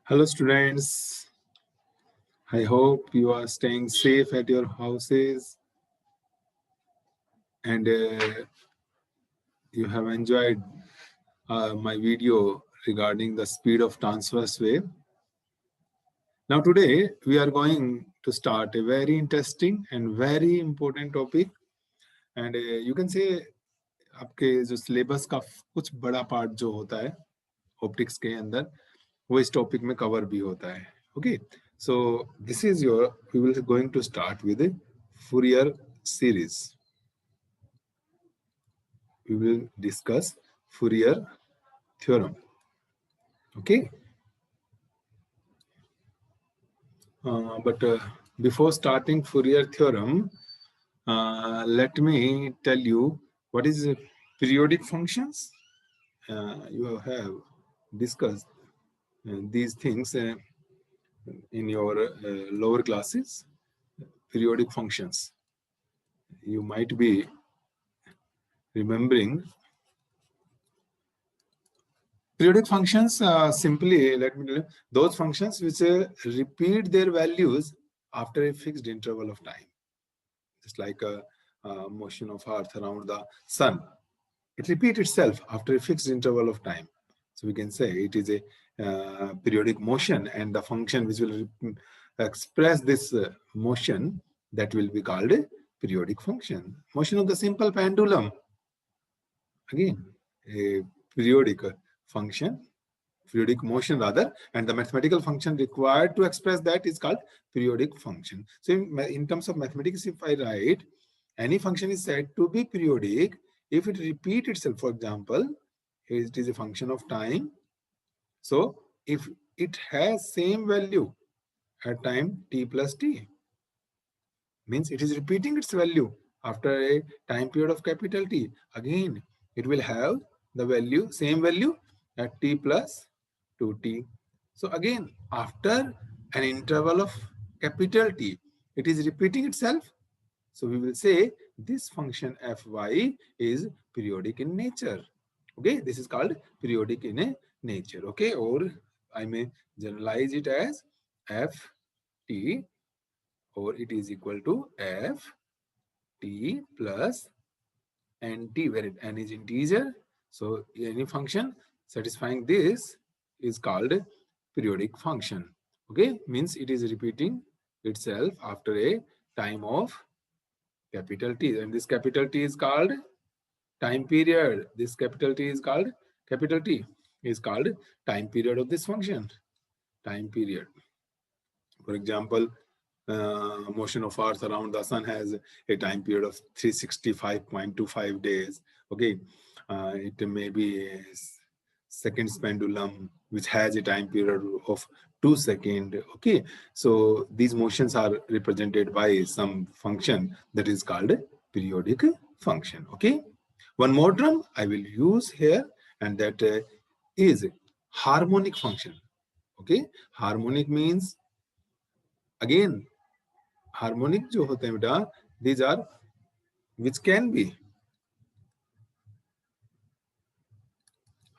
Hello students, I hope you are staying safe at your houses and you have enjoyed my video regarding the speed of transverse wave. Now today we are going to start a very interesting and very important topic, and you can say आपके जो syllabus का कुछ बड़ा part जो होता है optics के अंदर वो इस टॉपिक में कवर भी होता है. Okay, so this is we will going to start with a Fourier series. We will discuss Fourier theorem. Okay, but before starting Fourier theorem, let me tell you what is periodic functions. You have discussed these things in your lower classes. Periodic functions, you might be remembering. Periodic functions, simply let me tell you, those functions which repeat their values after a fixed interval of time. Just like a motion of Earth around the sun, it repeats itself after a fixed interval of time. So we can say it is a periodic motion, and the function which will express this motion, that will be called a periodic function. Motion of the simple pendulum, again a periodic function, periodic motion rather, and the mathematical function required to express that is called periodic function. So in terms of mathematics, if I write any function is said to be periodic if it repeats itself. For example, it is a function of time, so if it has same value at time t plus t, means it is repeating its value after a time period of capital T. Again, it will have the value, same value at t plus 2t. So again, after an interval of capital T, it is repeating itself. So we will say this function fy is periodic in nature. Okay, this is called periodic in a nature. Okay, or I may generalize it as ft, or it is equal to f t plus nt, where n is integer. So any function satisfying this is called periodic function. Okay, means it is repeating itself after a time of capital T, and this capital T is called time period. This capital T is called capital T is called time period of this function. Time period. For example, motion of Earth around the sun has a time period of 365.25 days. Okay, it may be a second pendulum which has a time period of 2 seconds. Okay, so these motions are represented by some function that is called periodic function. Okay, one more term I will use here, and that is harmonic function. Okay, harmonic means, again, harmonic जो होते हैं बेटा, these are which can be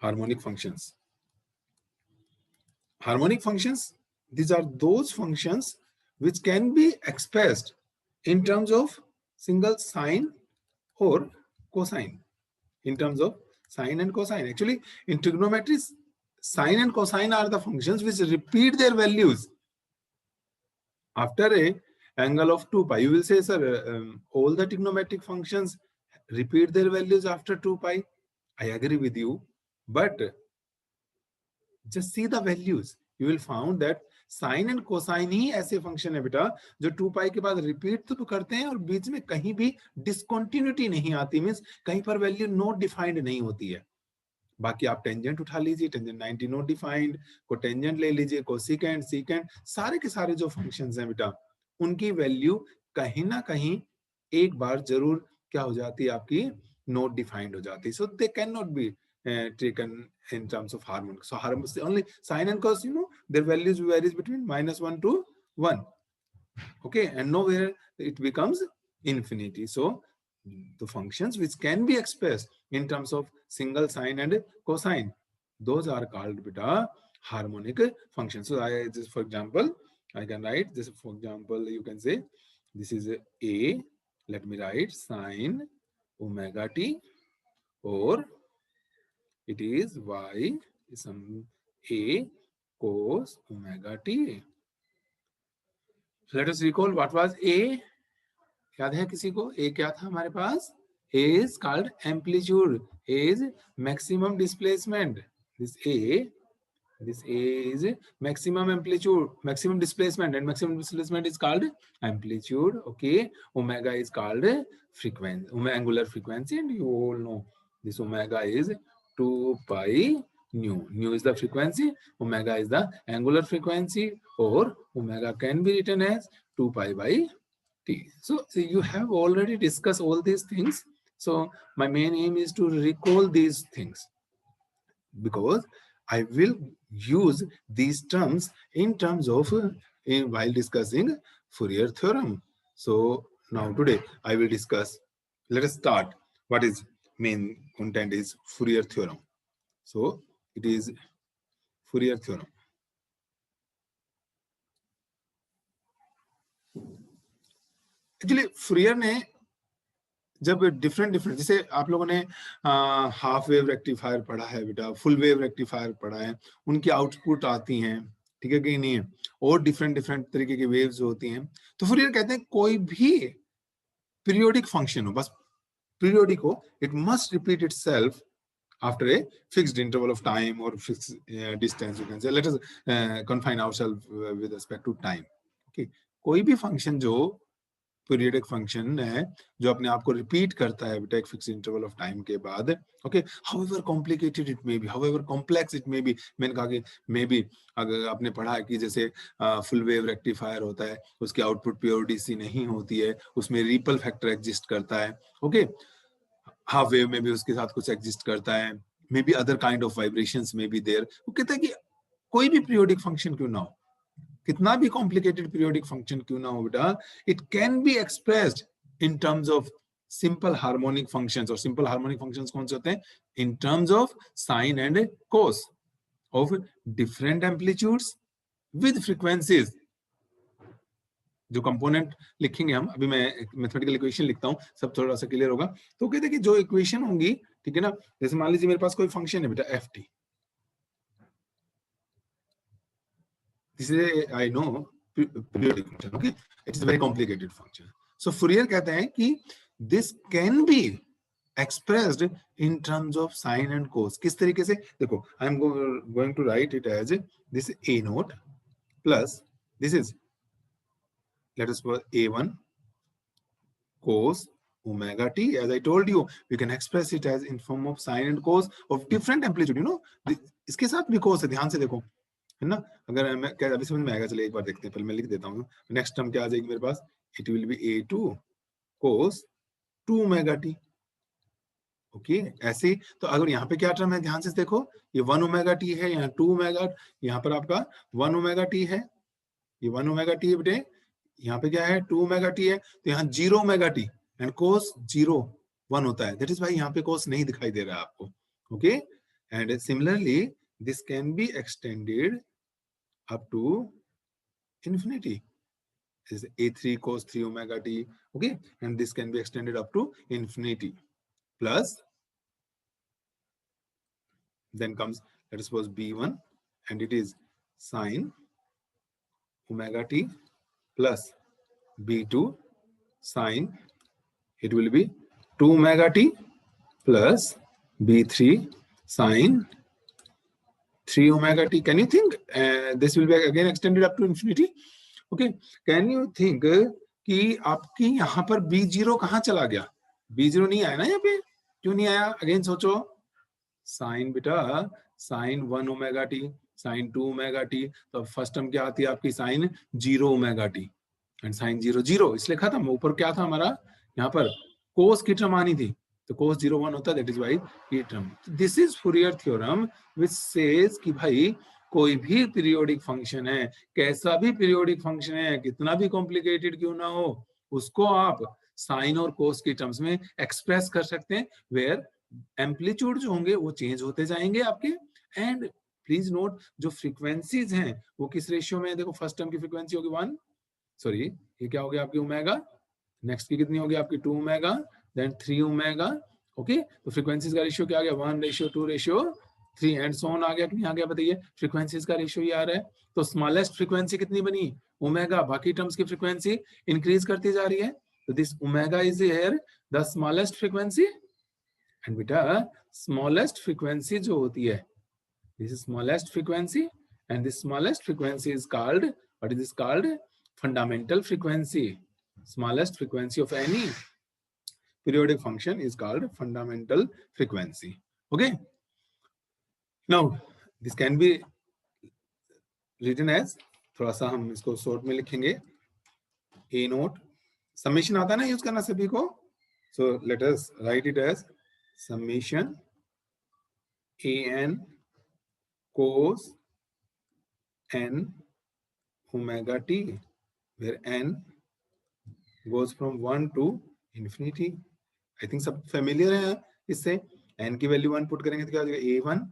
harmonic functions. Harmonic functions, these are those functions which can be expressed in terms of single sine or cosine. In terms of sine and cosine. Actually, in trigonometry, sine and cosine are the functions which repeat their values after a angle of 2 pi. You will say, sir, all the trigonometric functions repeat their values after 2 pi. I agree with you, but just see the values. You will find that sine and cosine ही ऐसे function है बेटा जो 2 पाई के बाद repeat तो करते हैं और बीच में कहीं भी डिसकंटिन्यूटी नहीं आती, मींस कहीं पर वैल्यू नॉट डिफाइंड नहीं होती है. बाकी आप टेंजेंट उठा लीजिए, टेंजेंट 90 नॉट डिफाइंड, को टेंजेंट ले लीजिए, कोसिकेंट, सीकेंट, सारे के सारे जो फंक्शंस हैं बेटा उनकी वैल्यू कहीं ना कहीं एक बार जरूर क्या हो जाती है, आपकी नॉट डिफाइंड हो जाती है. So they can not be taken in terms of harmonic. So harmonic, only sine and cos, their values varies between -1 to 1. Okay, and nowhere it becomes infinity. So the functions which can be expressed in terms of single sine and cosine, those are called beta harmonic function. So I just, for example, I can write this. For example, you can say this is a. Let me write sine omega t, or it is y some a cos omega t. So let us recall what was a. याद है किसी को? a क्या था हमारे पास? a is called amplitude. a is maximum displacement. This a is maximum amplitude, maximum displacement, and maximum displacement is called amplitude. Okay, omega is called frequency, angular frequency, and you all know this omega is 2 pi nu. Nu is the frequency, omega is the angular frequency, or omega can be written as 2 pi by t. So you have already discussed all these things. So my main aim is to recall these things, because I will use these terms in terms of while discussing Fourier theorem. So now today I will discuss. Let us start. What is main content is Fourier theorem. So it is Fourier theorem. Actually, Fourier ने जब different जैसे आप लोगों ने half wave rectifier पढ़ा है बेटा, full wave rectifier पढ़ा है, उनकी आउटपुट आती हैं, ठीक है कि नहीं है, और डिफरेंट तरीके की वेव्स होती हैं. तो फिर ये कहते हैं कोई भी पीरियोडिक फंक्शन हो, बस पीरियोडिक हो, it must repeat itself after a fixed interval of time or fixed distance. You can say, let us confine ourselves with respect to time. Okay, कोई भी फंक्शन जो पीरियडिक फंक्शन है, जो अपने आप को रिपीट करता है बेटा एक फिक्स इंटरवल ऑफ टाइम के बाद. Okay, however complicated it may be, however complex it may be. मैंने कहा कि मे बी अगर आपने पढ़ा है कि जैसे फुल वेव रेक्टिफायर होता है, उसकी आउटपुट पीओडीसी नहीं होती है, उसमें रिपल फैक्टर एग्जिस्ट करता है. ओके, हाफ वेव में भी उसके साथ कुछ एग्जिस्ट करता है, may be other kind of vibrations में बी देयर. वो कहता है कि कोई भी पीरियोडिक फंक्शन क्यों ना हो, कितना भी कॉम्प्लिकेटेड पीरियोडिक फंक्शन क्यों ना हो बेटा, it can be expressed in terms of simple harmonic functions. और सिंपल हार्मोनिक फंक्शंस कौन से होते हैं? In terms of sine and cos of different amplitudes with frequencies. जो कंपोनेंट लिखेंगे हम, अभी मैं मैथमेटिकल इक्वेशन लिखता हूं, सब थोड़ा सा क्लियर होगा. तो कहते हैं कि जो इक्वेशन होंगी, ठीक है ना, जैसे मान लीजिए मेरे पास कोई फंक्शन है बेटा F T. This is I know periodic function. Okay, it is a very complicated function. So Fourier कहते हैं कि this can be expressed in terms of sine and cos. किस तरीके से? देखो, I am going to write it as this a naught plus this is, let us suppose, a1 cos omega t. As I told you, we can express it as in form of sine and cos of different amplitude. You know, इसके साथ भी cos है, ध्यान से देखो, है ना. अगर मैं क्या अभी समझ में आएगा, चलिए एक बार देखते हैं, पहले मैं लिख देता हूँ. नेक्स्ट टर्म क्या आ जाएगी मेरे पास? It will be a2 cos 2 omega t. Okay, ऐसे. तो अगर यहाँ पे क्या टर्म है, ध्यान से देखो, ये 1 ओमेगा t है, यहाँ 2 ओमेगा, यहाँ पर आपका 1 ओमेगा t है, ये 1 ओमेगा t है बेटे, यहाँ पे क्या है 2 ओमेगा t है, तो यहाँ 0 ओमेगा t एंड cos 0 1 होता है. दैट इज भाई यहाँ पे cos नहीं दिखाई दे रहा है आपको. Okay, and similarly this can be extended up to infinity. This is a3 cos 3 omega t. Okay, and this can be extended up to infinity. Plus, then comes, let us suppose, b1, and it is sine omega t plus b2 sine, it will be 2 omega t plus b3 sine 3 omega t. Can you think this will be again extended up to infinity? Okay, can you think कि आपकी यहाँ पर b0 कहाँ चला गया? b0 नहीं आया ना यहाँ पे, क्यों नहीं आया? अगेन सोचो, साइन बेटा sine 1 omega t, sine 2 omega t, तो फर्स्ट टर्म क्या आती है आपकी? Sine 0 omega t, and sine 0 0, इसलिए खत्म. ऊपर क्या था हमारा? यहाँ पर कोस की टर्म आनी थी, तो cos 0 1 होता है, दैट इज वाई ये term. This is Fourier theorem which says कि भाई कोई भी पीरियोडिक फंक्शन है, कैसा भी पीरियोडिक फंक्शन है, कितना भी कॉम्प्लिकेटेड क्यों ना हो, उसको आप साइन और कोस की टर्म्स में एक्सप्रेस कर सकते हैं, वेयर एम्पलीट्यूड जो होंगे वो चेंज होते जाएंगे आपके, एंड प्लीज नोट जो फ्रीक्वेंसीज हैं वो किस रेशियो में है। देखो फर्स्ट टर्म की फ्रीक्वेंसी होगी 1, सॉरी ये क्या हो गया आपकी ओमेगा, नेक्स्ट की कितनी होगी आपकी 2 ओमेगा, देन 3 ओमेगा। ओके, तो फ्रीक्वेंसीज का रेशियो क्या आ गया 1:2:3 एंड सो ऑन आ गया कि नहीं आ गया बताइए। फ्रीक्वेंसीज का रेशियो ये आ रहा है, तो स्मॉलेस्ट फ्रीक्वेंसी कितनी बनी ओमेगा, बाकी टर्म्स की फ्रीक्वेंसी इंक्रीज करती जा रही है, तो this omega is here the smallest frequency. And बेटा स्मॉलेस्ट फ्रीक्वेंसी जो होती है, this is smallest frequency, and this smallest frequency is called, what is this called, fundamental frequency. Smallest frequency of any periodic function is called fundamental frequency. Okay, now this can be written as, थोड़ा सा हम इसको short में लिखेंगे, a naught, summation आता है ना use करना सभी को, so let us write it as summation an cos n omega t, where n goes from 1 to infinity. I think सब familiar है इससे। n की वैल्यू 1 पुट करेंगे तो क्या हो जाएगा a1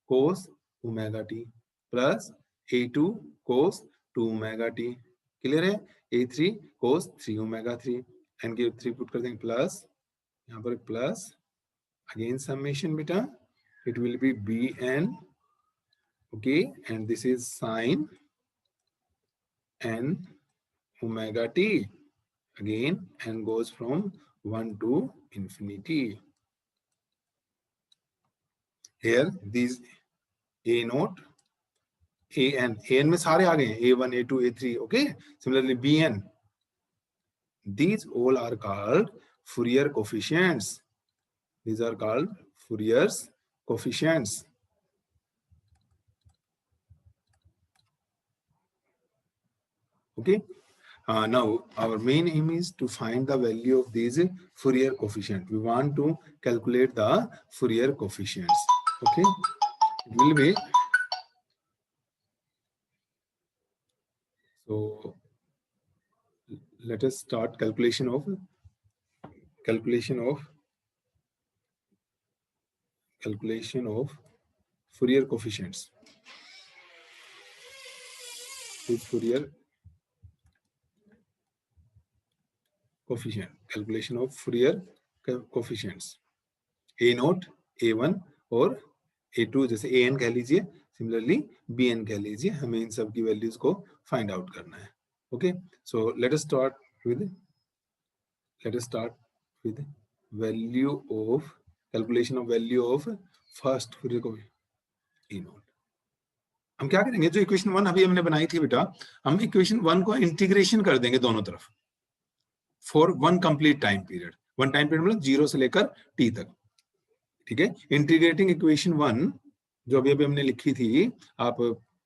cos omega t plus a2 cos 2 omega t, clear है, a3 cos 3 omega 3, n की 3 पुट कर देंगे प्लस, यहाँ पर प्लस अगेन समेशन बेटा, it will be bn, okay, and this is sin n omega t, again n goes from 1 to infinity. Here these a naught, an में सारे आ गए, a1 a2 a3, okay, similarly bn, these all are called Fourier coefficients. These are called Fourier's coefficients. Okay, now our main aim is to find the value of these Fourier coefficient. We want to calculate the Fourier coefficients. Okay, it will be, so let us start calculation of Fourier coefficients. With Fourier coefficient, calculation of Fourier coefficients, a naught, a1 और a2, जैसे an कह लीजिए, similarly bn कह लीजिए, हमें इन सब की values को फाइंड आउट करना है. Okay, so let us start with value of calculation of value of first Fourier coefficient a naught. हम क्या करेंगे, जो इक्वेशन 1 अभी हमने बनाई थी बेटा, हम इक्वेशन 1 को इंटीग्रेशन कर देंगे दोनों तरफ for one complete time period. One time period मतलब 0 से लेकर t तक. ठीक है, इंटीग्रेटिंग इक्वेशन 1 जो अभी हमने लिखी थी, आप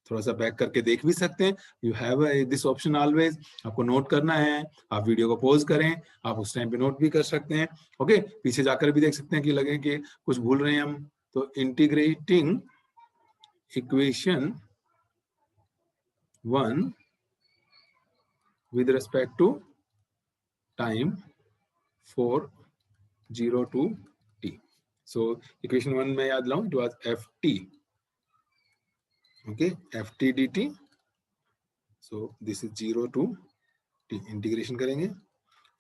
थोड़ा सा बैक करके देख भी सकते हैं. You have this option always. आपको नोट करना है, आप वीडियो को पॉज करें, आप उस टाइम पे नोट भी कर सकते हैं. ओके, पीछे जाकर भी देख सकते हैं कि लगे कि कुछ भूल रहे हैं हम. तो integrating equation 1 with respect to time for 0 to t. So equation 1 में याद लाऊं, it was ft. Okay, ft dt. So this is 0 to t. Integration करेंगे.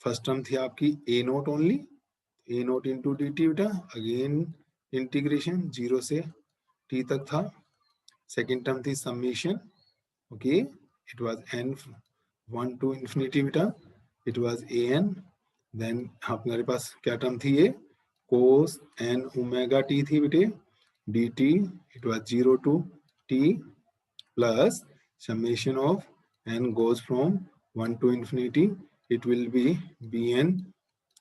फर्स्ट टर्म थी आपकी a note only, a note into dt बेटा. Again integration 0 से t तक था. सेकेंड टर्म थी summation. Okay, it was n 1 to infinity बेटा, it was an. Then हमारे पास क्या टर्म थी, ये cos n omega t थी बेटे, dt, it was 0 to t plus summation of n goes from 1 to infinity, it will be bn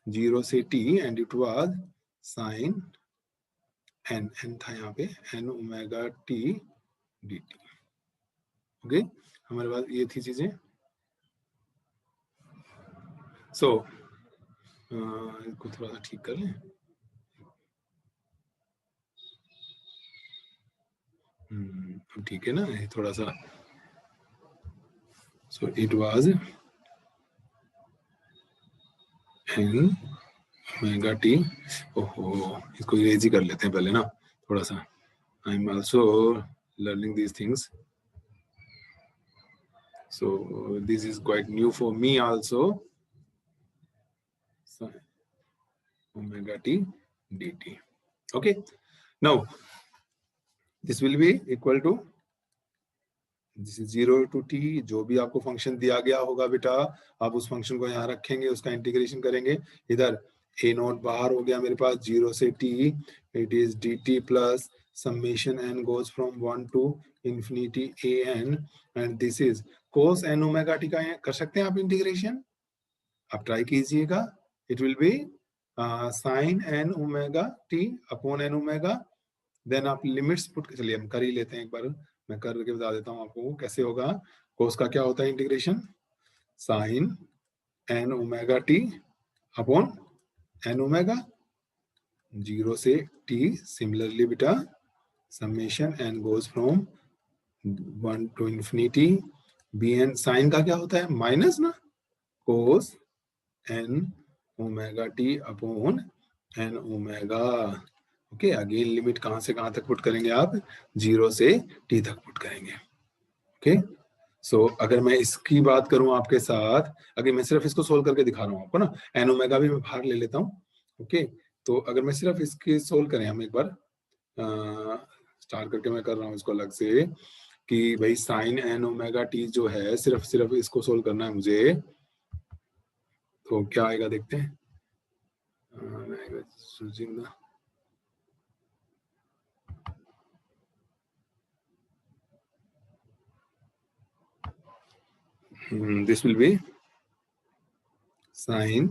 0 से t and it was sin n था यहाँ पे n omega t dt. Okay, हमारे पास ये थी चीजें. सो इसको थोड़ा सा ठीक कर लें. ठीक है ना, ये थोड़ा सा. So it was n omega t. ओहो, इसको इरेज ही कर लेते हैं पहले ना थोड़ा सा. I am also learning these things. So this is quite new for me also. So, omega t dt. Okay, now this will be equal to, this is 0 to t, जो भी आपको फंक्शन दिया गया होगा बेटा आप उस फंक्शन को यहाँ रखेंगे, उसका इंटीग्रेशन करेंगे. इधर a नॉट बाहर हो गया मेरे पास 0 से t, it is dt plus summation n goes from 1 to infinity an, and this is cos n omega t का कर सकते हैं आप इंटीग्रेशन, आप ट्राई कीजिएगा. It will be sin n omega t upon n omega. Then आप limits put, चलिए हम कर ही लेते हैं एक बार, मैं करके बता देता हूँ आपको कैसे होगा. कोस का क्या होता है integration, sine n omega t upon n omega 0 से t. सिमिलरली बेटा summation n goes from 1 to infinity b n. Sine का क्या होता है माइनस ना, cos n omega t upon n omega. Okay, again limit कहां से कहां तक पुट करेंगे आप, 0 से t तक पुट करेंगे. ओके, सो अगर मैं इसकी बात करूं आपके साथ, अगर मैं सिर्फ इसको सोल्व करके दिखा रहा हूं आपको ना, एन ओमेगा भी मैं बाहर ले लेता हूं. ओके, तो अगर मैं सिर्फ इसके सोल्व करें, हम एक बार स्टार्ट करके मैं कर रहा हूं इसको अलग से, कि भाई साइन एन ओमेगा टी जो है सिर्फ इसको सोल्व करना है मुझे, तो क्या आएगा देखते हैं. this will be sin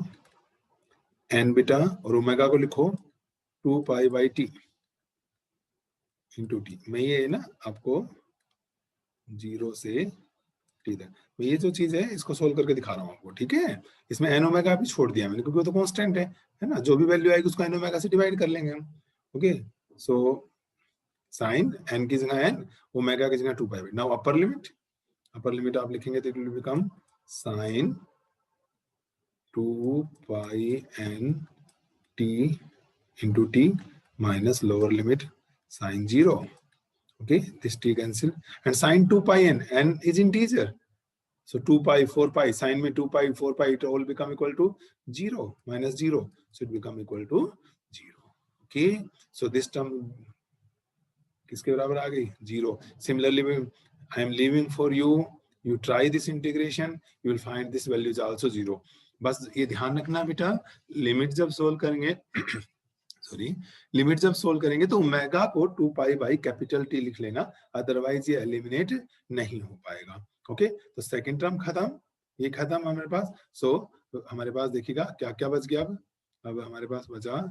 n beta और ओमेगा को लिखो 2 pi by T into T. मैं ये ना आपको 0 से टी तक, मैं ये जो चीज है इसको सोल्व करके दिखा रहा हूँ आपको. ठीक है, इसमें एन ओमेगा भी छोड़ दिया मैंने, क्योंकि वो तो कांस्टेंट है ना, जो भी वैल्यू आएगी उसको एन ओमेगा से डिवाइड कर लेंगे हम. ओके, सो साइन एन की जगह एन, ओमेगा की जगह 2 pi by. Now upper limit आप लिखेंगे तो it will become sign 2 pi n t into t minus lower limit sin 0. Okay, this t cancel, and sin 2 pi n is integer. So 2 pi, 4 pi, sin में 2 pi, 4 pi, it all become equal to 0, minus 0. So it become equal to 0. Okay, so this term किसके बराबर आ गई, 0. Similarly, I am leaving for you. You try this integration, you will find this value is also 0. बस ये ध्यान रखना बेटा, limit जब solve करेंगे लिमिट जब सोल्व करेंगे तो ओमेगा को 2 पाई बाई कैपिटल टी लिख लेना, अदरवाइज ये एलिमिनेट नहीं हो पाएगा. ओके, तो सेकंड टर्म खत्म, ये खत्म हमारे पास. सो हमारे पास देखिएगा क्या क्या बच गया. अब हमारे पास बचा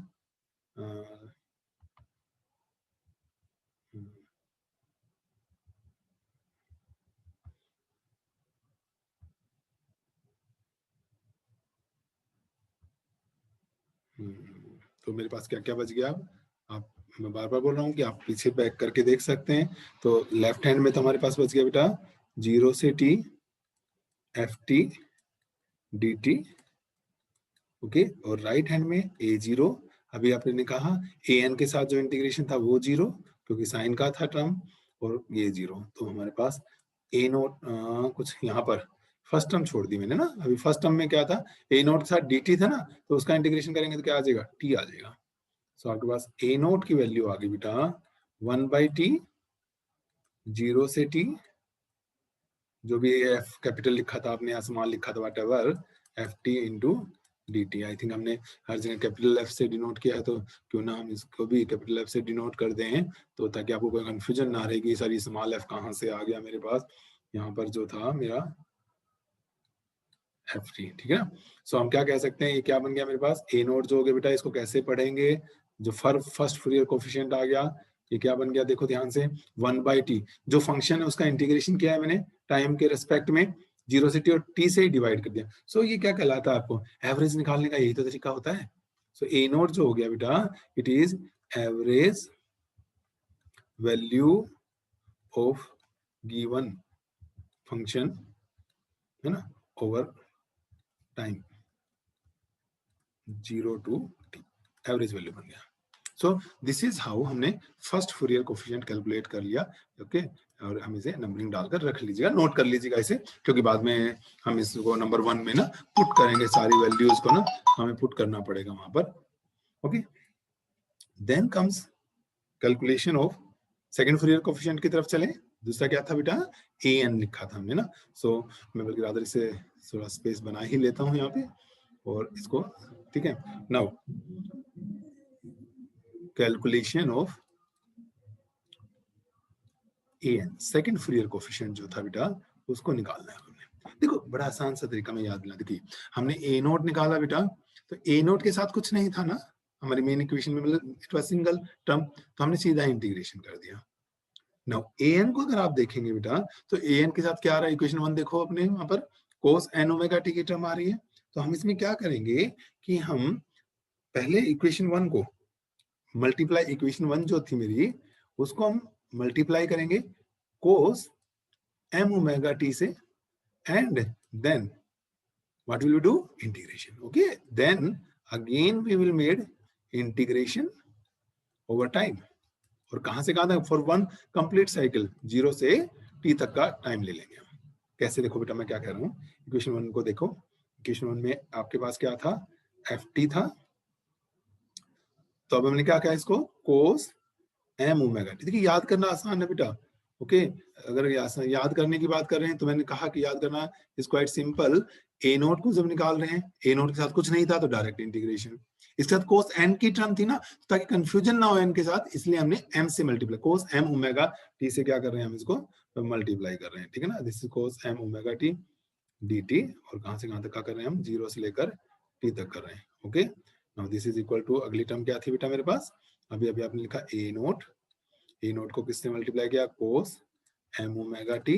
तो मेरे पास क्या क्या बच गया. आप, मैं बार बार बोल रहा हूँ कि आप पीछे बैक करके देख सकते हैं. तो लेफ्ट हैंड में तो हमारे पास बच गया बेटा 0 से t F T d T. Okay, और राइट हैंड में a0. अभी आपने कहा an के साथ जो इंटीग्रेशन था वो 0, क्योंकि साइन का था टर्म, और ये 0. तो हमारे पास a नोट कुछ यहाँ पर फर्स्ट टर्म छोड़ दी मैंने ना. अभी फर्स्ट टर्म में क्या था, a नोट के साथ dt था ना, तो उसका इंटीग्रेशन करेंगे तो क्या आ जाएगा, t आ जाएगा. सो आपके पास a नोट की वैल्यू आ गई बेटा 1 बाई टी, 0 से t, जो भी f कैपिटल लिखा था आपने, स्मॉल लिखा था, what ever, F T into D T. I think हमने हर जगह कैपिटल एफ से डिनोट किया है, तो क्यों ना हम इसको भी कैपिटल एफ से डिनोट कर दें, तो ताकि आपको कोई कंफ्यूजन ना रहेगी सर ये स्मॉल एफ कहाँ से आ गया मेरे पास. यहाँ पर जो था मेरा एफ टी. ठीक है, सो हम क्या कह सकते हैं, ये क्या बन गया मेरे पास, ए नोट जो हो गया बेटा, इसको कैसे पढ़ेंगे, जो फर्स्ट फूरियर कोफिशिएंट आ गया, ये क्या बन गया देखो ध्यान से, 1 बाई टी. जो फंक्शन है उसका इंटीग्रेशन किया है मैंने टाइम के रेस्पेक्ट में, 0 से टी और टी से ही डिवाइड कर दिया. सो ये क्या कहलाता है, आपको एवरेज निकालने का यही तो तरीका होता है. सो ए नोट जो हो गया बेटा, it is average value of given function, है ना, over time 0 to t, average value बन गया. सो दिस इज हाउ हमने फर्स्ट फूरियर कोफिशिएंट कैलकुलेट कर लिया, ओके और हम इसे नंबरिंग डालकर रख लीजिएगा, नोट कर लीजिएगा इसे, क्योंकि बाद में हम इसको नंबर 1 में ना पुट करेंगे, सारी वैल्यूज को ना हमें पुट करना पड़ेगा वहां पर, okay. Then comes calculation of second Fourier coefficient की तरफ चले। दूसरा क्या था बेटा, an लिखा था हमने ना, सो मैं बल्कि रादर इसे थोड़ा स्पेस बना ही लेता हूं यहाँ पे और इसको, ठीक है। Now calculation of an second Fourier coefficient जो था बेटा उसको निकालना है हमने। देखो बड़ा आसान सा तरीका में याद दिला, देखिए हमने a नोट निकाला बेटा, तो a नोट के साथ कुछ नहीं था ना हमारी मेन इक्वेशन में, मतलब इट वाज सिंगल टर्म, तो हमने सीधा इंटीग्रेशन कर दिया। नाउ an को अगर आप देखेंगे बेटा तो an के साथ क्या आ रहा है, इक्वेशन 1 देखो अपने वहां पर cos n ओमेगा t की टर्म आ रही है, तो हम इसमें क्या करेंगे कि हम पहले इक्वेशन 1 को मल्टीप्लाई, इक्वेशन 1 जो थी मेरी उसको हम मल्टीप्लाई करेंगे cos m ओमेगा t से, and then what will we do, integration, okay, then again we will made integration over time, और कहां से कहां तक, फॉर 1 कंप्लीट साइकिल 0 से t तक का टाइम ले लेंगे हम। कैसे, देखो बेटा मैं क्या कह रहा हूँ, इक्वेशन 1 को देखो, इक्वेशन 1 में आपके पास क्या था, ft था, तो अब हमने क्या कहा इसको cos m ओमेगा t। देखिए याद करना आसान है बेटा, ओके अगर याद करने की बात कर रहे हैं तो मैंने कहा कि याद करना is quite simple. a note को जब निकाल रहे हैं, a नोट के साथ कुछ नहीं था तो डायरेक्ट इंटीग्रेशन, इसके साथ cos n की टर्म थी ना, ताकि कंफ्यूजन ना हो n के साथ, इसलिए हमने m से multiply, cos m omega t से क्या कर रहे हैं हम इसको मल्टीप्लाई कर रहे हैं, ठीक है ना। This is cos m omega t dt, और कहां से कहां तक का कर रहे हैं हम, 0 से लेकर t तक कर रहे हैं, okay. Now this is equal to, अगली टर्म क्या थी बेटा मेरे पास, अभी अभी आपने लिखा a नोट को किससे मल्टीप्लाई किया, cos m omega t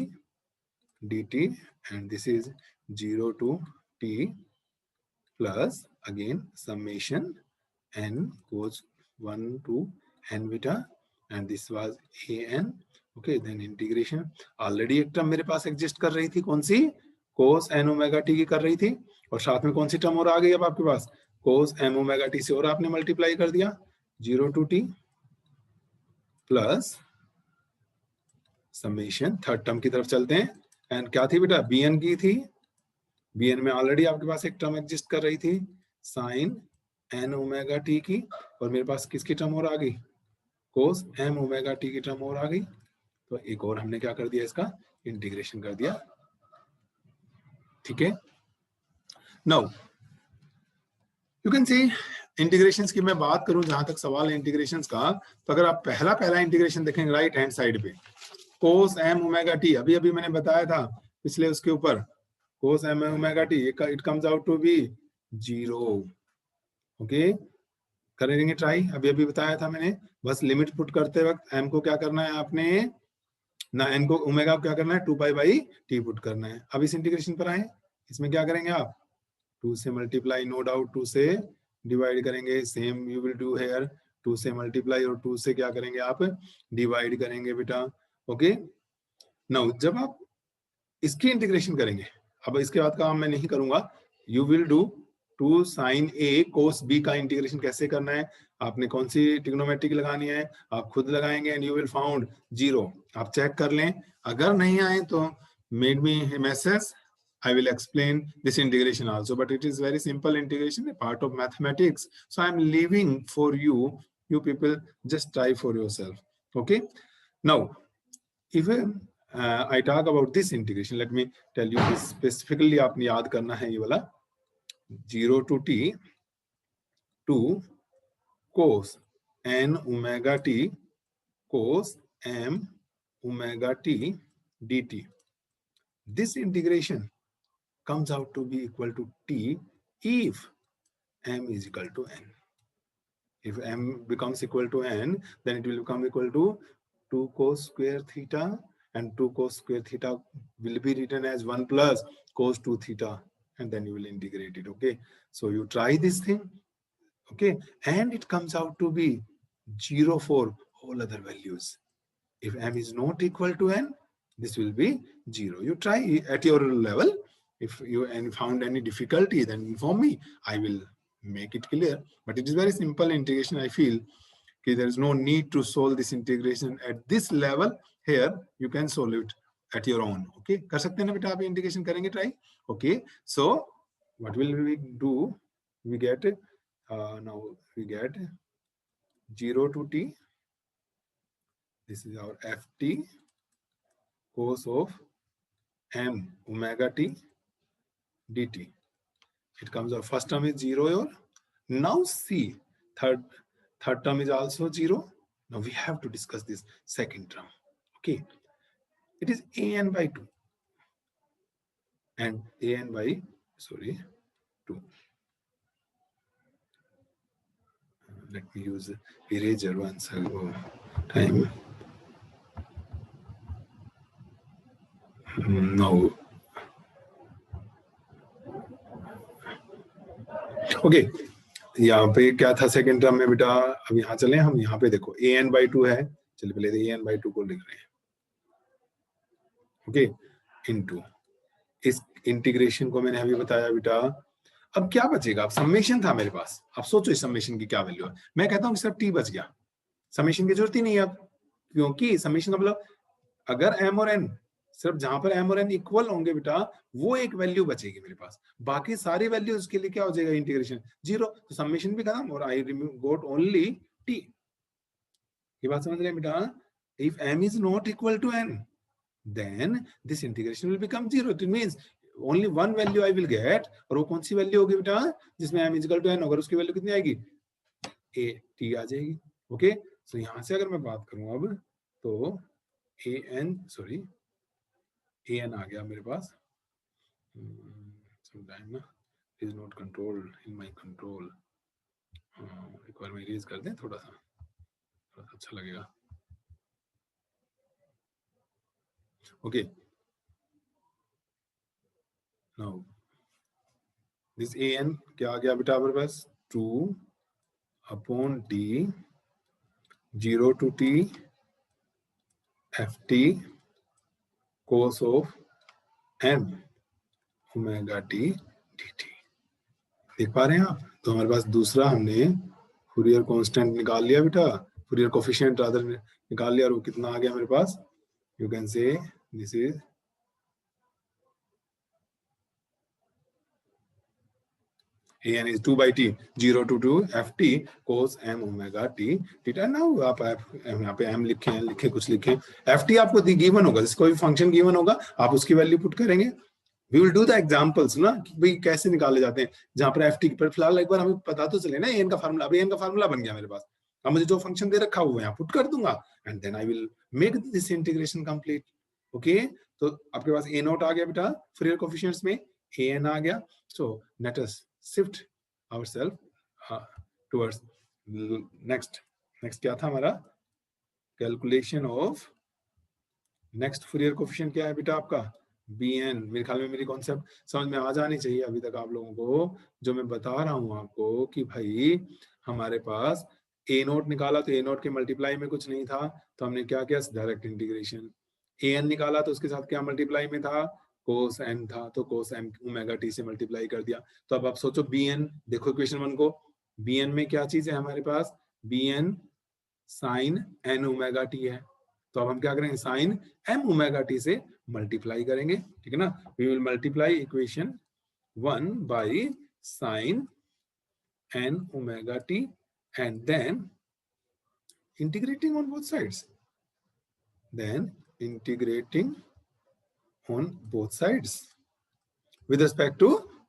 dt, and this is 0 to t plus again summation n goes 1 to n beta, and this was an, okay, then integration। Already एक टर्म मेरे पास एग्जिस्ट कर रही थी, कौन सी, cos n omega t की कर रही थी, और साथ में कौन सी टर्म और आ गई अब आपके पास, cos m ओमेगा t से और आपने मल्टीप्लाई कर दिया 0 to t plus summation, third term की तरफ चलते हैं, एंड क्या थी बेटा, bn की थी, bn में ऑलरेडी आपके पास एक टर्म एग्जिस्ट कर रही थी sin n ओमेगा t की, और मेरे पास किसकी टर्म और आ गई, cos m ओमेगा t की टर्म और आ गई, तो एक और हमने क्या कर दिया, इसका इंटीग्रेशन कर दिया, ठीक है। Now you can see integrations की मैं बात करूं, जहां तक सवाल है इंटीग्रेशंस का, तो अगर आप पहला इंटीग्रेशन देखेंगे राइट हैंड साइड पे, cos m ओमेगा t, अभी अभी मैंने बताया था पिछले उसके ऊपर, cos m omega t it comes out to be 0, okay करेंगे ट्राई, अभी अभी बताया था मैंने, बस लिमिट पुट करते वक्त m को क्या करना है आपने ना, n को ओमेगा को क्या करना है 2 पाई बाई t पुट करना है। अब इस इंटीग्रेशन पर आए, इसमें क्या करेंगे आप, 2 से मल्टीप्लाई, नो डाउट 2 से डिवाइड करेंगे, same you will do here, 2 से मल्टीप्लाई और 2 से क्या करेंगे आप, डिवाइड करेंगे बेटा, ओके। नाउ जब आप इसकी इंटीग्रेशन करेंगे, अब इसके बाद काम मैं नहीं करूंगा, you will do 2 sin a cos b का इंटीग्रेशन कैसे करना है, आपने कौन सी ट्रिग्नोमेट्रिक लगानी है, आप खुद लगाएंगे, एंड यू विल फाउंड 0, आप चेक कर लें, अगर नहीं आए तो made me message, I will explain this integration also, but it is very simple integration, a part of mathematics. So I am leaving for you, you people just try for yourself. Okay. Now, if I talk about this integration, let me tell you this specifically. आपने याद करना है ये वाला 0 to t 2 cos n omega t cos m omega t dt. This integration comes out to be equal to t if m is equal to n. If m becomes equal to n, then it will become equal to 2 cos square theta, and 2 cos square theta will be written as 1 plus cos 2 theta, and then you will integrate it, okay. So you try this thing, okay, and it comes out to be 0 for all other values. If m is not equal to n, this will be 0. You try at your level. If you found any difficulty, then inform me. I will make it clear. But it is very simple integration, I feel. कि there is no need to solve this integration at this level. Here you can solve it at your own. Okay, कर सकते हैं ना बेटा, आप integration करेंगे try. Okay, so what will we do? We get now we get 0 to t. This is our ft cos of m omega t dt. It comes our first term is 0 here. Now see, third term is also 0. Now we have to discuss this second term. Okay, it is an by 2 and an by 2. Let me use eraser once ago time. No. Okay, यहाँ पे क्या था second term में बेटा? अब यहाँ चले हम, यहाँ पे देखो an by 2 है. चलिए पहले an by 2 को लिख रहे हैं. ओके, इनटू इस इंटीग्रेशन को मैंने अभी बताया बेटा. अब क्या बचेगा? अब समेशन था मेरे पास. अब सोचो इस समेशन की क्या वैल्यू है. मैं कहता हूँ सिर्फ t बच गया, समेशन की जरूरत ही नहीं है अब, क्योंकि समेशन का मतलब अगर m और n, सिर्फ जहां पर m और n इक्वल होंगे बेटा, वो एक वैल्यू बचेगी मेरे पास. बाकी सारी वैल्यूज के लिए क्या हो जाएगा? इंटीग्रेशन 0. तो समेशन भी खत्म और आई गोट ओनली t. ये बात समझ रहे हैं बेटा? If m is not equal to n, then this integration will become 0. It means only one value I will get. और वो कौन सी वैल्यू होगी बेटा? जिसमें m is equal to n होगा, उसकी वैल्यू कितनी आएगी? a t आ जाएगी. ओके, सो यहां से अगर मैं बात करूं अब, तो an आ गया मेरे पास. sometime ना is not controlled in my control. एक बार मैं इरेज कर दें, थोड़ा सा अच्छा लगेगा. Okay, now this an क्या आ गया बेटा हमारे पास? 2 upon t 0 to t ft cos of m omega t dt. देख पा रहे हैं आप? तो हमारे पास दूसरा हमने फूरियर कांस्टेंट निकाल लिया बेटा, फूरियर कोफिशिएंट रादर निकाल लिया. और वो कितना आ गया मेरे पास? You can say this is an is 2 by t 0 to 2 ft cos m omega t theta. now आप यहाँ पे m लिखे कुछ लिखे, ft आपको गिवन होगा, जिसको भी फंक्शन गिवन होगा आप उसकी वैल्यू पुट करेंगे. we will do the examples ना, कि भाई कैसे निकाले जाते हैं जहां पर ft पर. फिलहाल एक बार हमें पता तो चले ना an का फार्मूला. अब an का फार्मूला बन गया मेरे पास. अब मुझे जो फंक्शन दे रखा हुआ है यहाँ पुट कर दूंगा and then I will make this integration complete. Okay, तो आपके पास a नॉट आ गया बेटा, फूरियर कोएफिशिएंट्स में an आ गया. So let us shift ourselves towards next क्या था हमारा? Calculation of next Fourier coefficient क्या है बेटा आपका? bn. मेरे ख्याल में मेरी कॉन्सेप्ट समझ में आ जानी चाहिए अभी तक आप लोगों को, जो मैं बता रहा हूं आपको कि भाई हमारे पास a नोट निकाला तो a नोट के मल्टीप्लाई में कुछ नहीं था, तो हमने क्या किया? Direct integration. an निकाला तो उसके साथ क्या मल्टीप्लाई में था? cos n था, तो cos m ओमेगा t से मल्टीप्लाई कर दिया. तो अब आप सोचो bn, देखो इक्वेशन 1 को. bn में क्या चीज है हमारे पास? bn sin n omega t है. तो अब हम क्या करेंगे? sin m ओमेगा t से मल्टीप्लाई करेंगे. ठीक है ना? We will multiply equation 1 by sin n omega t and then integrating on both sides. Then integrating on both sides with respect to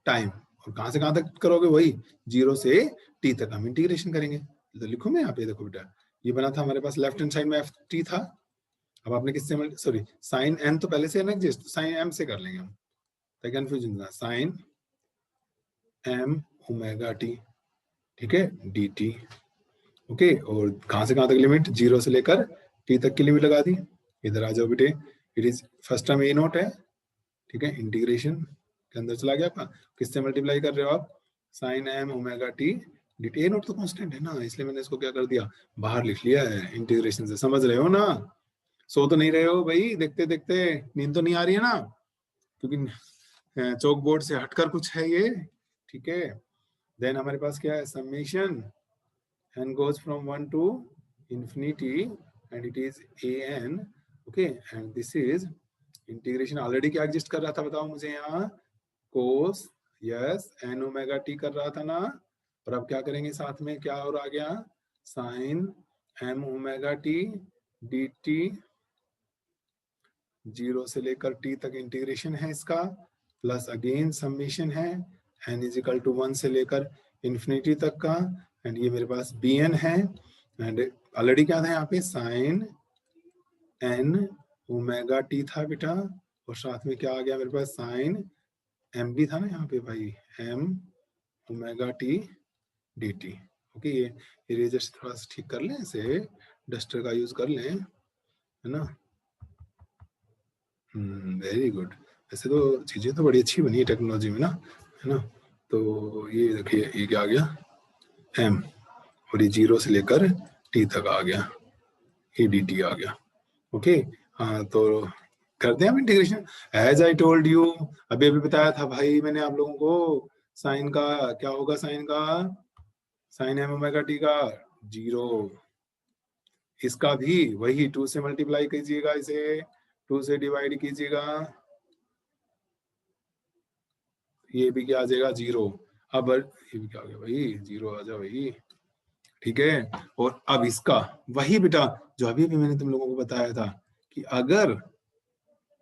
time. और कहां से कहां तक करोगे? वही 0 से t तक हम इंटीग्रेशन करेंगे. तो लिखो मैं यहाँ पे, देखो बेटा ये बना था हमारे पास, लेफ्ट हैंड साइड में ft था. अब आपने किससे साइन n तो पहले से एग्जिस्ट, साइन m से कर लेंगे हम, ताकि कंफ्यूजन ना. साइन m ओमेगा t, ठीक है, dt. ओके, और कहां से कहां तक लिमिट? 0 से लेकर t तक की लिमिट लगा दी. इधर आ जाओ बेटे. It is first term a not है, ठीक है, इंटीग्रेशन के अंदर चला गया आपका. किससे मल्टीप्लाई कर रहे हो आप? Sine m omega t dt. a naught तो कांस्टेंट है ना, इसलिए मैंने इसको क्या कर दिया? बाहर लिख लिया है इंटीग्रेशन से. समझ रहे हो ना? सो तो नहीं रहे हो भाई? देखते देखते नींद तो नहीं आ रही है ना? क्योंकि चौक बोर्ड से हटकर कुछ है ये. ठीक है, देन हमारे पास क्या है? Summation n goes from 1 to infinity and it is an, okay, and this is integration already क्या एग्जिस्ट कर रहा था बताओ मुझे यहाँ, कोस यस एन ओमेगा टी कर रहा था ना, और अब क्या करेंगे साथ में, क्या और आ गया, sine m omega t d t, 0 से लेकर t तक इंटीग्रेशन है इसका, प्लस अगेन समेशन है n इज इक्वल टू 1 से लेकर इंफिनिटी तक का, एंड ये मेरे पास bn है, एंड ऑलरेडी क्या था यहाँ पे, साइन n ओमेगा टी था बेटा, और साथ में क्या आ गया मेरे पास, साइन m भी था ना यहाँ पे भाई, m omega t d T. Okay, ये इरेजर से थोड़ा सा ठीक कर लें, ऐसे डस्टर का यूज कर लें, है ना। Very good. ऐसे तो चीजें तो बड़ी अच्छी बनी है टेक्नोलॉजी में ना, है ना। तो ये देखिए ये क्या आ गया, m, और ये 0 से लेकर t तक आ गया, ये dt आ गया। ओके, हाँ तो करते हैं हम integration. As I told you, अभी अभी बताया था भाई मैंने आप लोगों को, साइन का क्या होगा, साइन का, साइन एम ओमेगा टी का 0, इसका भी वही 2 से मल्टीप्लाई कीजिएगा, इसे 2 से डिवाइड कीजिएगा, ये भी क्या आ जाएगा 0। अब ये भी क्या आ गया भाई, 0 आ जाओ भाई, ठीक है। और अब इसका वही बेटा जो अभी भी मैंने तुम लोगों को बताया था कि अगर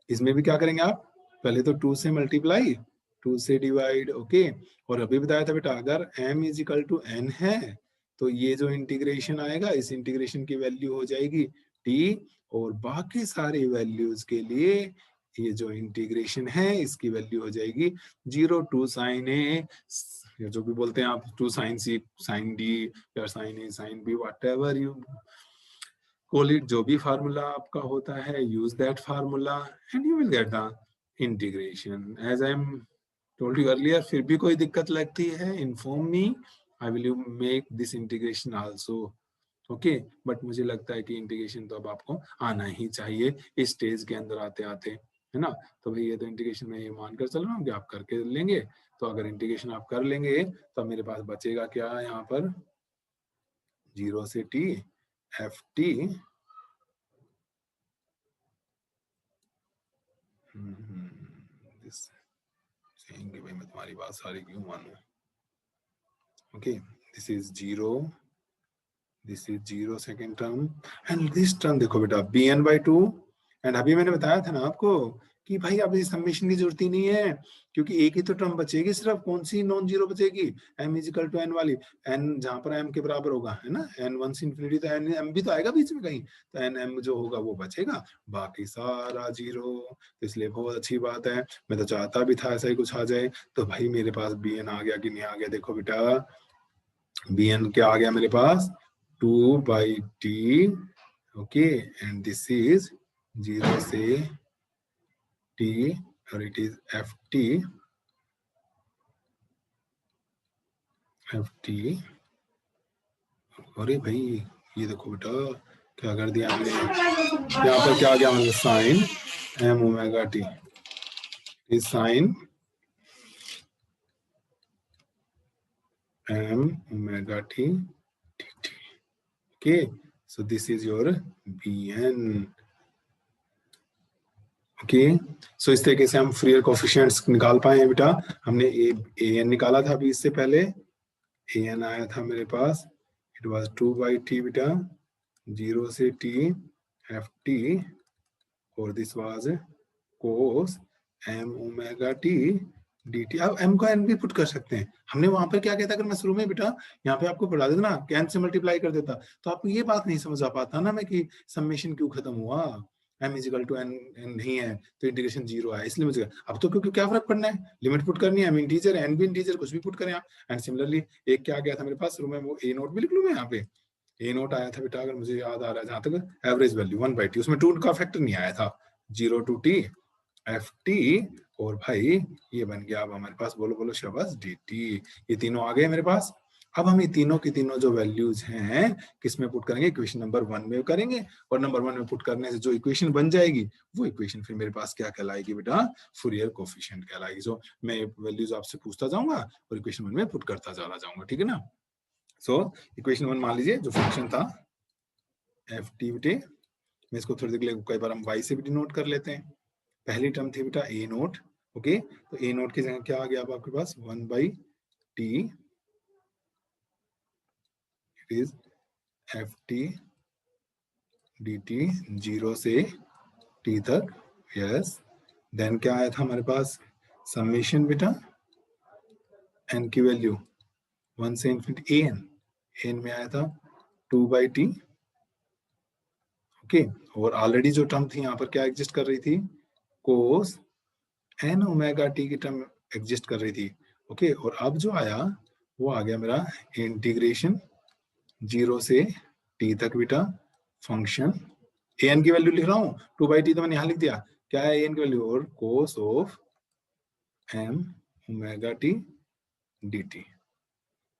इसमें भी क्या करेंगे आप, पहले तो 2 से मल्टीप्लाई, 2 से डिवाइड, ओके। और अभी बताया था बेटा अगर m is equal to n है तो ये जो इंटीग्रेशन आएगा, इस इंटीग्रेशन की वैल्यू हो जाएगी t, और बाकी सारी वैल्यूज के लिए ये जो इंटीग्रेशन है इसकी वैल्यू हो जाएगी 0 टू साइन ए, जो भी बोलते हैं आप, two sine C, sine D, या sine A, sine B, whatever you call it, जो भी फार्मूला आपका होता है, use that formula and you will get the integration. As I am told you earlier, फिर भी कोई दिक्कत लगती है, inform me, I will make this integration also. Okay, but मुझे लगता है कि इंटीग्रेशन तो अब आपको आना ही चाहिए इस स्टेज के अंदर आते आते, है ना। तो भाई ये तो इंटीग्रेशन में ये मानकर चल रहा हूँ कि आप करके लेंगे, तो अगर इंटीग्रेशन आप कर लेंगे तो मेरे पास बचेगा क्या यहाँ पर, 0 से t एफ टी, कहेंगे भाई मैं तुम्हारी बात सारी क्यों मानूं। Okay, this is 0, this is 0 second term, and this term देखो बेटा bn/2, एंड अभी मैंने बताया था ना आपको कि भाई अब इस समेशन की जरूरत ही नहीं है, क्योंकि एक ही तो टर्म बचेगी सिर्फ, कौन सी नॉन जीरो बचेगी, m is equal to n वाली, n जहां पर m के बराबर होगा, है ना, n 1 से इंफिनिटी, तो n m भी तो आएगा बीच में कहीं, तो n m जो होगा वो बचेगा, बाकी सारा 0। तो इसलिए बहुत अच्छी बात है, मैं तो चाहता भी था ऐसा ही कुछ आ जाए। तो भाई मेरे पास bn आ गया कि नहीं आ गया, देखो बेटा bn क्या आ गया मेरे पास, 2/t, okay, and this is 0 से t, और इट इज ft, अरे भाई ये देखो बेटा क्या कर दिया हमने, यहाँ पर क्या आ गया मतलब sine m omega t, is sine m omega t dt, okay. So this is your bn, okay. So इस तरीके से हम फ्रीयर कोफिशिएंट्स निकाल पाए हैं बेटा। हमने an निकाला था अभी इससे पहले, an आया था मेरे पास, इट वाज 2/t बेटा, 0 से t ft, और this was cos m omega t dt। अब m को n भी पुट कर सकते हैं, हमने वहां पर क्या कहता, अगर मैं शुरू में बेटा यहाँ पे आपको पढ़ा देता ना कि n से मल्टीप्लाई कर देता, तो आपको ये बात नहीं समझ आ पाता ना मैं कि समेशन क्यों खत्म हुआ, m is equal to n नहीं है तो इंटीग्रेशन 0 है, इसलिए मुझे अब तो क्योंकि क्या फर्क पड़ना है, लिमिट पुट करनी है, m इंटीजर n भी इंटीजर, कुछ भी पुट करें आप। एंड सिमिलरली एक क्या गया था मेरे पास शुरू में, वो a नोट भी लिख लूं मैं यहाँ पे, a नोट आया था बेटा, अगर मुझे याद आ रहा है जहां तक, एवरेज वैल्यू 1/t, उसमें 2 का फैक्टर नहीं आया था, 0 टू t एफ टी, और भाई ये बन गया अब हमारे पास, बोलो बोलो शाबाश, डी टी। ये तीनों आ गए मेरे पास। अब हम ये तीनों की तीनों जो वैल्यूज हैं किस में पुट करेंगे, इक्वेशन नंबर 1 में करेंगे, और नंबर 1 में पुट करने से जो इक्वेशन बन जाएगी वो इक्वेशन फिर मेरे पास क्या कहलाएगी बेटा, फूरियर कोफिशिएंट कहलाएगी। सो मैं वैल्यूज आपसे पूछता जाऊंगा और इक्वेशन 1 में पुट करता चला जाऊंगा, ठीक है ना। सो इक्वेशन 1 मान लीजिए जो फंक्शन था एफ टी बेटे, मैं इसको थोड़ी देर के लिए कई बार हम वाई से भी डिनोट कर लेते हैं। पहली टर्म थी बेटा ए नोट, ओके, तो ए नोट की जगह क्या आ गया अब आपके पास 1/t, it is F T d t 0 से t तक, यस। देन क्या आया था हमारे पास समेशन बेटा, n की वैल्यू 1 से इंफिनिटी an में आया था 2/t, ओके। और ऑलरेडी जो टर्म थी यहाँ पर क्या एग्जिस्ट कर रही थी, कोस n ओमेगा t की टर्म एग्जिस्ट कर रही थी, ओके। और अब जो आया वो आ गया मेरा इंटीग्रेशन 0 से t तक बेटा फंक्शन, an की वैल्यू लिख रहा हूँ, 2/t तो मैंने यहाँ लिख दिया, क्या है an की वैल्यू, और cos of m omega t dt,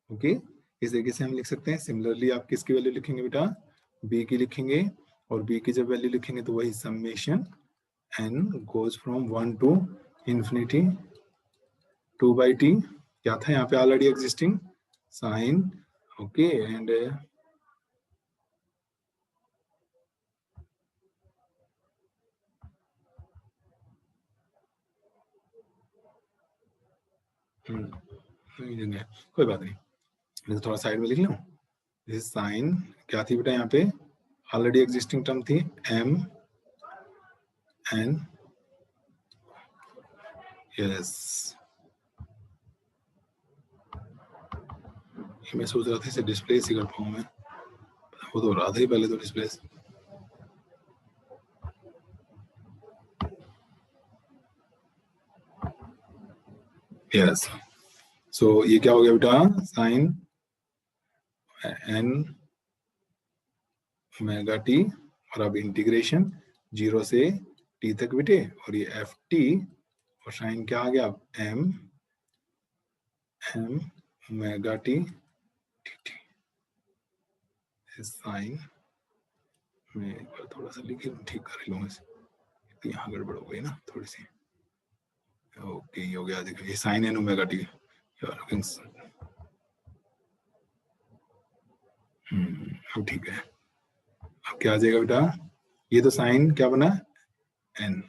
okay. इस तरीके से हम लिख सकते हैं। सिमिलरली आप किसकी वैल्यू लिखेंगे बेटा, b की लिखेंगे, और b की जब वैल्यू लिखेंगे तो वही summation n goes from 1 to infinity 2/t, क्या था यहाँ पे already existing sine, okay, and कोई बात नहीं, मैं थोड़ा साइड में लिख लूं, दिस साइन क्या थी बेटा, यहाँ पे ऑलरेडी एग्जिस्टिंग टर्म थी m n, यस। मैं सोच रहा था इसे डिस्प्लेस ही कर पाऊँ मैं, वो तो रहा था ही पहले तो डिस्प्लेस, यस। सो ये क्या हो गया बेटा, साइन n ओमेगा t, और अब इंटीग्रेशन 0 से t तक बेटे, और ये एफ टी, और साइन क्या आ गया अब m omega t dt, sine मैं एक बार थोड़ा सा लिख ठीक कर लूंगा, यहाँ गड़बड़ हो गई ना थोड़ी सी, ओके ये हो गया, देखो ये साइन n ओमेगा t, अब ठीक है। अब क्या आ जाएगा बेटा, ये तो साइन क्या बना n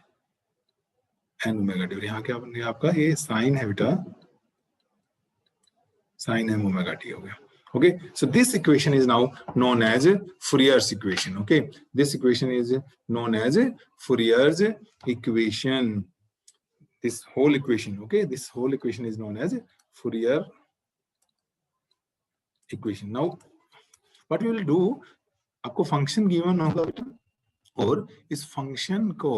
ओमेगा टी, और यहाँ क्या बन गया आपका, ये साइन है बेटा साइन m ओमेगा t हो गया, okay. So this equation is now known as Fourier's equation, okay. This equation is known as Fourier's equation, this whole equation, okay, this whole equation is known as Fourier equation. Now what we will do, आपको function given होगा बेटा, और इस function को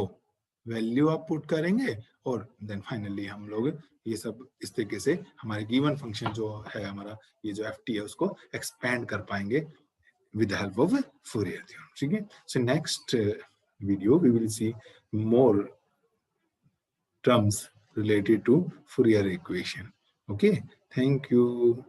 value आप put करेंगे, और then finally हम लोग ये सब इस तरीके से हमारे गिवन फंक्शन जो है हमारा ये जो ft है उसको एक्सपेंड कर पाएंगे with the help of Fourier theorem, ठीक है। So next video we will see more terms related to Fourier equation, okay. Thank you.